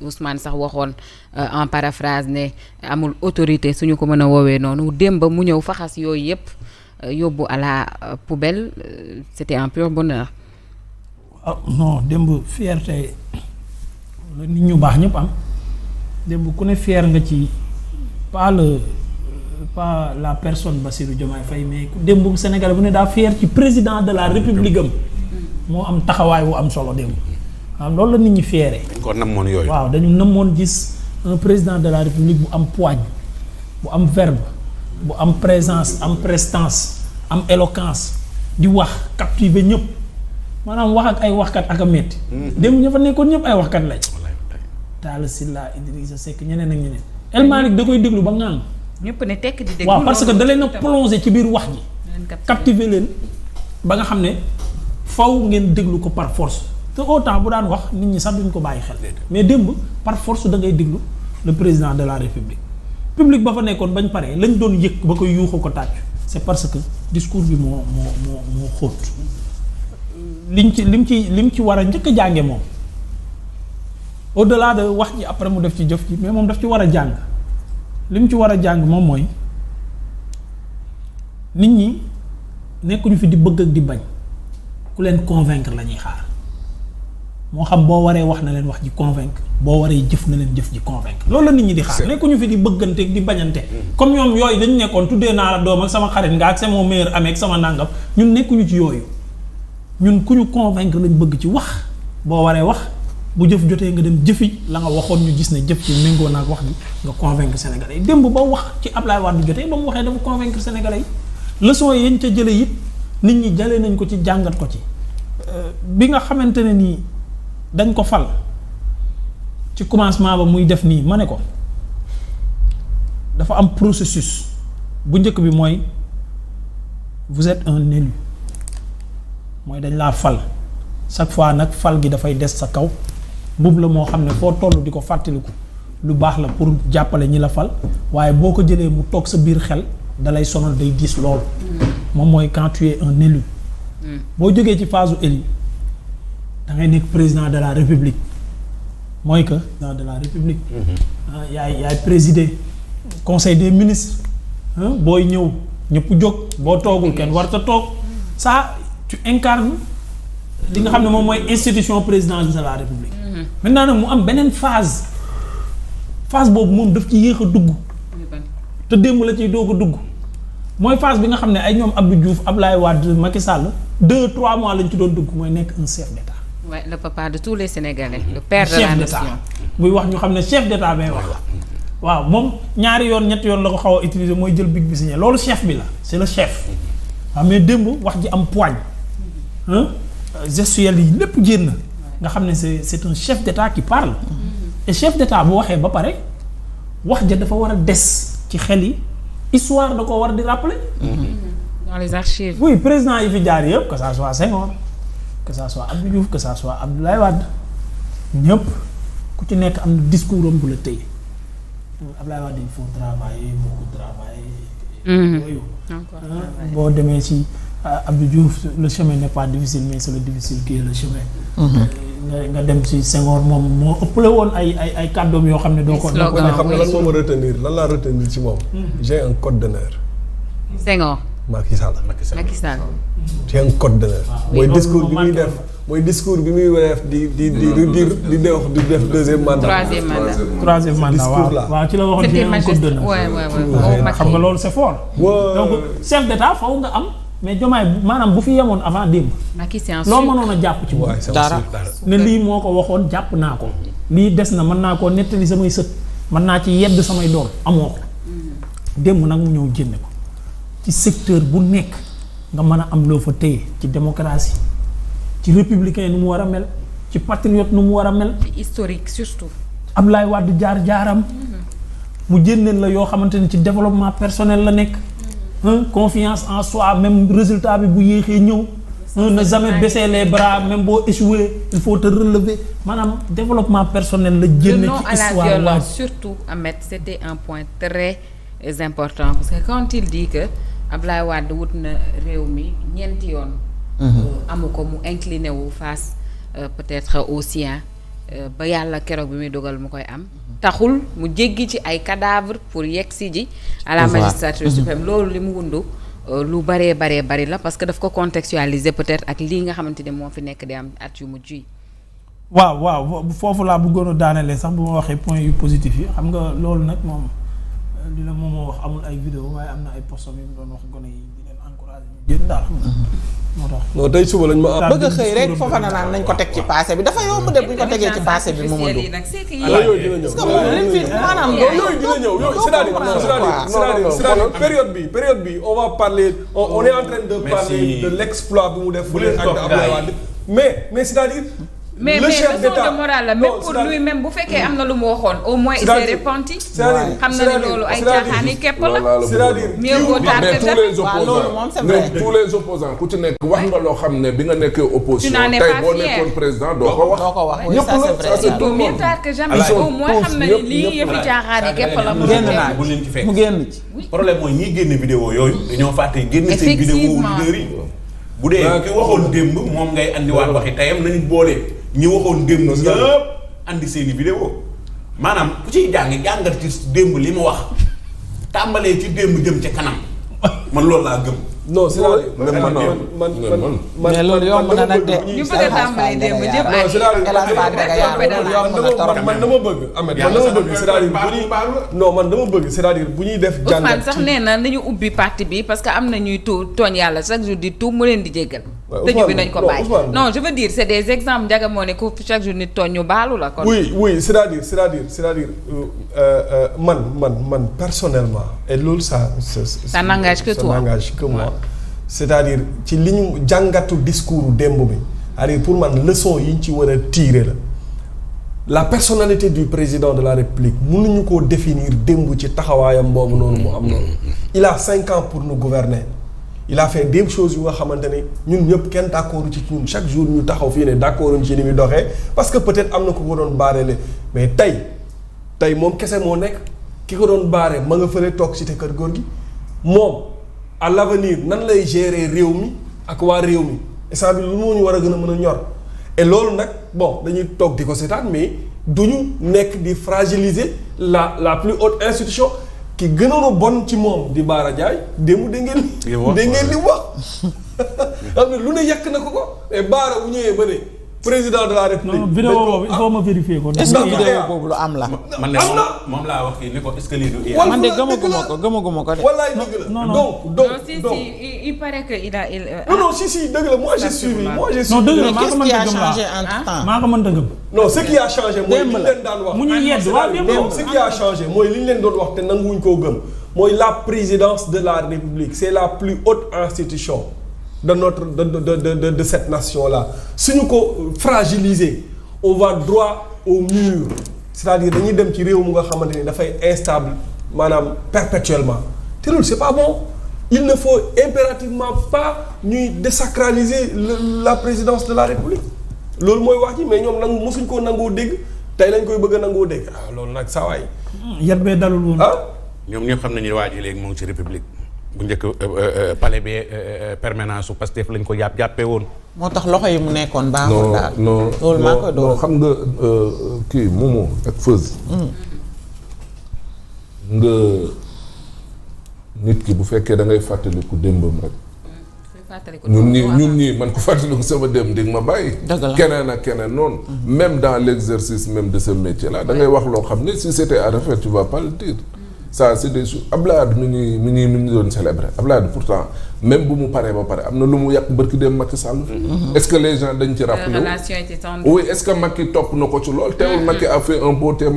Ousmane sax waxoon en paraphrase ne amul autorité suñu ko mën a woowee noonu démb mu ñëw faxas yooyu yëpp yóbbu à la poubelle c'était un pur bonheur. Non démb fierté la nit ñu baax ñëpp am démb ku ne fier nga ci pas la personne Bassirou Diomaye Faye mais démb Sénégal bu ne daa fier ci président de la République am moo am taxawaay wu am solo démb waaw loolu la nit ñi fieré. dañ ko namoon yooyu. waaw dañu namoon gis un président de la République bu am poigne bu am verbe bu am présence am prestance am éloquence di wax captiver ñëpp maanaam wax ak ay waxkat ak a metti démb ña fa nekkoon ñëpp ay waxkat lañ. Talla Sylla Idrissa Seck ñeneen ak ñeneen. El Malick da koy déglu ba ngaan. ñëpp ne tekk di déglu. waaw parce que da leen a plongé ci biir wax ji. captiver leen ba nga xam ne faw ngeen déglu ko par force te autant bu daan wax nit ñi sax duñ ko bàyyi xel. mais démb par force da ngay déglu le président de la République. public ba fa nekkoon bañ pare lañ doon yëg ba koy yuuxu ko tàcc c'est parce que discours bi moo xóot. lim ci war a njëkk a jànge moom au-delà de wax ji après mu def ci jëf ji mais moom daf ci war a jàng lim ci war a jàng moom mooy nit ñi nekkuñu fi di bëgg ak di bañ ku leen convaincre la ñuy xaar moo xam boo waree wax na leen wax ji convaincre boo waree jëf na leen jëf ji convaincre loolu la nit ñi di xaar nekkuñu fi di bëggante ak di bañante comme ñoom yooyu dañu nekkoon tuddee naa la doom ak sama xarit nga ak sama meilleur ami ak sama nàngam ñun nekkuñu ci yooyu ñun ku ñu convaincre lañ bëgg ci wax boo waree wax bu jëf jotee nga dem jëfi la nga waxoon ñu gis ne jëf ci méngoo naag wax ji nga convaincre sénégalais yi démb ba wax ci Ablaye Wade jotee ba mu waxee dafa convaincre sénégalais yi leçon yi yañ ca jële it nit ñi jëlee nañ ko ci jàngat ko ci bi nga xamante ne nii dañ ko fal ci commencement ba muy def nii ma ne ko dafa am processus bu njëkk bi mooy vous êtes un élu mooy dañ laa fal chaque fois nag fal gi dafay des sa kaw mbubb la moo xam ne foo toll di ko fàttaliku lu baax la pour jàppale ñi la fal waaye boo ko jëlee mu toog sa biir xel dalay sonal day diis loolu moom mooy quand tu es un élu boo jógee ci phase u élu da ngay nekk président de la république mooy que président de la république yaay présider conseil des ministres booy ñëw ñëpp jóg boo toogul kenn warta toog ça tu incarnes li nga xam ne moom mooy institution présidence de la république maintenant nag mu am beneen phase boobu moom daf ci yéex a dugg te démb la ciy doog a dugg mooy phase bi nga xam ne ay ñoom Abdou Diouf Abdoulaye Wade Macky Sall 2-3 mois lañ ci doon dugg mooy nekk un chef d'état. Ouais, le papa de tous les Sénégalais. Le père de la nation. buy wax ñu xam ne chef d'état bay wax waaw moom ñaari yoon ñetti yoon la ko xaw a utiliser mooy jël big bi signé loolu chef bi la c'est le chef waaw mais démb wax ji am poigne gestuelle yi lépp génn nga xam ne c'est un chef d'état qui parle et chef d'état bu waxee ba pare wax ja dafa war a des ci xel yi histoire da ko war di rappeler dans les archives. oui président yi fi jaar yëpp que ça soit Senghor que ça soit Abdou Diouf que ça soit Abdoulaye Wade ñëpp ku ci nekk am na discours am bu la tëye Abdoulaye Wade il faut travailler beaucoup travailler yooyu boo demee ci Abdou Diouf le chemin n'est pas difficile mais c'est le difficile qui est le chemin nga dem ci Senghor moom moo ëppale woon ay kàddoom yoo xam ne doo ko xam nga lan moo ma retenir lan laa retenir ci moom j'ai un code d'honneur Senghor Macky Sall j'ai un code d'honneur mooy discours bi muy def mooy discours bi muy def di def deuxième mandat troisième mandat waaw ci la waxoon j'ai un code d'honneur xam nga loolu c'est fort donc chef d'état faw nga am mais Diomaye maanaam bu fi yemoon avant démb loo mënoon a jàpp ci moom dara ne lii moo ko waxoon jàpp naa ko lii des na mën naa koo nettali samay sët mën naa ci yedd samay doom amoo ko démb nag mu ñëw génne ko ci secteur bu nekk nga mën a am loo fa téye ci démocratie ci républicain nu mu war a mel ci patriote nu mu war a mel historique surtout Abdoulaye Wade jaaram mu génneel la yoo xamante ni ci développement personnel la nekk confiance en soi même résultat bi bu yéexee ñëw ne jamais baisser les bras même boo échoué il faut te relever maanaam développement personnel la génne ci histoire à la violence surtout Ahmed c'était un point très important parce que quand il dit que Abdoulaye Wade wut na réew mi ñeenti yoon amu ko mu incliné wu face peut-être au sien ba yàlla keroog bi muy dogal mu koy am taxul mu jéggi ci ay cadavre pour yegsi ji à la magistrature suprême loolu li mu wundu lu baree bari la parce que daf ko contextualiser peut-être ak lii nga xamante ne moo fi nekk di am at yu mujj yi. waaw foofu laa bëggoon a daanelee sax bu ma waxee point yu positif yi xam nga loolu nag moom li la moom moo wax amul ay vidéo waaye am na ay postam yu mu doon wax gone yi di leen encouragé ñu génn daal xam nga moo tax. non tey suba lañ ma bëgg a xëy rek foofa na naan nañ ko teg ci passé bi dafa yomb de bu ñu ko tegee ci passé bi Mamadou. yooyu dina ñëw maanaam yooyu dina ñëw c'est-à-dire période bi on va parler on est en train de parler de l'exploit bi mu def ak Abdoulaye Wade mais c'est-à-dire mais leçon de morale la même pour lui même bu fekkee am na lu mu waxoon au moins il s'est repenti xam na ne loolu ay caaxaani képp la c'est-à-dire mieux vaut tard que jamais. tous les opposants ku ci nekk wax nga loo xam ne bi nga nekkee opposition tu n'en es tey pas boo fier. nekkoon président doo ko wax oui ça c'est vrai. il vaut mieux tard que jamais au moins xam na ne lii yëfi caaxaani képp la mu génn naa bu leen ci fekk mu génn ci. problème mooy ñiy génne vidéo yooyu dañoo fàtte génne seen vidéo leader yi bu dee ki waxoon démb moom ngay andiwaat waxi tayam nañu boole ñi waxoon démb ñëpp andi seeni vidéo maanaam ku ciy jàngat ci démb li mu wax tàmbalee ci démb jëm ca kanam man loolu laa gëm. non c'est-à-dire man mais loolu yomb na nag de. ñu bëgg a tàmbali démb jëm non c'est-à-dire man dama bëgg Ahmed man dama bëgg c'est-à-dire bu ñuy non man dama bëgg c'est-à-dire bu ñuy def jàngat Ousmane sax nee na nañu ubbi parti bi parce que am na ñuy tooñ yàlla chaque jour di tuub mu leen di jéggal tëju bi nañ ko bàyyi non je veux dire c'est des exemples Ndiaga moo ne ko chaque jour nit tooñ ñu baalu la kon oui c'est-à-dire man personnellement et loolu ça n'engage que toi ça n'engage que moi c'est-à-dire ci li ñu jàngatu discours démb bi c'est-à-dire pour man leçon yi ñu ci war a tirer la personnalité du président de la République mënuñu koo définir démb ci taxawaayam boobu noonu mu am noonu il a 5 ans pour nous gouverner il a fait des choses yu nga xamante ne ñun ñëpp kenn d'accord ci ñun chaque jour ñu taxaw fii ne d'accord ci ni muy doxee parce que peut-être am na ko doon baarele mais tey moom kese moo nekk ki ko doon baare ma nga fële toog ci te kër góor gi moom à l'avenir nan lay gérer réew mi ak waa réew mi instant bi lu moo ñu war a gën a mën a ñor et loolu nag bon dañuy toog di ko seetaan mais duñu nekk di fragiliser la plus haute institution ki gënoon a bon ci moom di Bara Ndiaye démb da ngeen li wax xam ne lu ne yàq na ko mais Bara bu ñëwee ba ne président de la République. non vidéo boobu il faut ma vérifier ko. est-ce que vidéo boobu lu am la. man de moom laa wax kii ni ko est-ce que lii du. man de gëmaguma ko de. wallaay dëgg la donc il paraît que il a non si dëgg la moi j'ai suivi non dëgg la maa ko qu'est-ce mën qui a a gëm changé entre temps. maa ko mën a gëm. non ce qui a changé mooy li ñu leen daan wax. mu ñuy yedd waaw démb ce qui a changé mooy li ñu leen doon wax te nanguwuñ koo gëm mooy la présidence de la République c'est la plus haute institution de notre de cette nation-là suñu ko fragiliser on va droit au mur c'est-à-dire dañuy dem ci réew mu nga xamante ni dafay instable maanaam perpétuellement te loolu c'est pas bon il ne faut impérativement pas ñuy désacraliser la présidence de la République loolu mooy wax ji mais ñoom nangu mosuñ koo nangoo dégg tey lañ koy bëgg a nangoo dégg loolu nag saa waay yat bee dalul woon. ñoom ñëpp xam nañu waa ji léegi mu ngi ci république bu njëkk palais bi permanence su Pastef lañ ko jàppee woon. moo tax loxo yi mu nekkoon baaxul daal. non loolu maa koy doon xam nga kii Momo ak Feuz. nga nit ki bu fekkee da ngay fàttaliku démbam rek. ñun ñii man ko fàttaliku sama démb di nga ma bàyyi. dëgg la keneen ak keneen noonu. même dans l'exercice même de ce métier là da ngay wax loo xam ne si c'était à refaire tu vas pas le dire. ça c'est des choses Abdoulaye Wade mi ngi doon célébrer Abdoulaye Wade pourtant même bu mu paree ba pare am na lu mu yàq barki dem Macky Sall. est-ce que les gens dañ ci rappelé relation était tendue. oui est-ce que Macky topp na ko ci lool teewul Macky a fait un beau témoin